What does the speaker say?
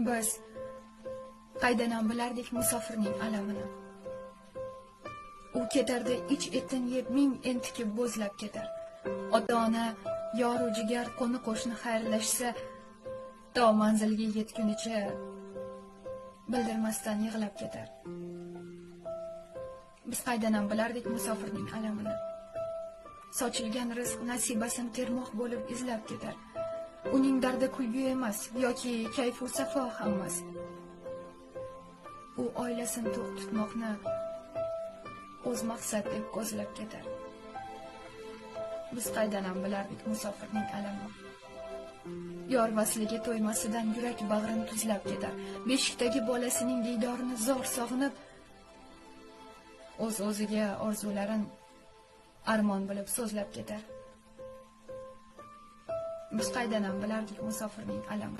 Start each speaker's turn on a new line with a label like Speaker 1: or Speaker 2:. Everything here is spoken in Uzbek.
Speaker 1: Biz qaydan ham bilardik musofirning alamini. U ketarda ich-etin yeb ming entikib bo'zlab ketar. Ota-ona, yor u jigar, qo'ni-qo'shni xayrlashsa, to manzilga yetgunicha bildirmasdan yig'lab ketar. Biz qaydan ham bilardik musofirning alamini. Sochilgan rizq nasibasini termoq bo'lib izlab ketar. Uning dardi kulgu emas yoki kayfu safo ham emas. U oilasini to'q tutmoqni o'z maqsad deb ko'zlab ketar. Biz qaydan ham bilardik musofirning alamini. Yor vasliga to'ymasidan yurak bag'rini tuzlab ketar. Beshikdagi bolasining diydorini zo'r sog'inib, o'z-o'ziga orzularin armon bilib so'zlab ketar. Biz qaydan ham bilardik musofirning alamini.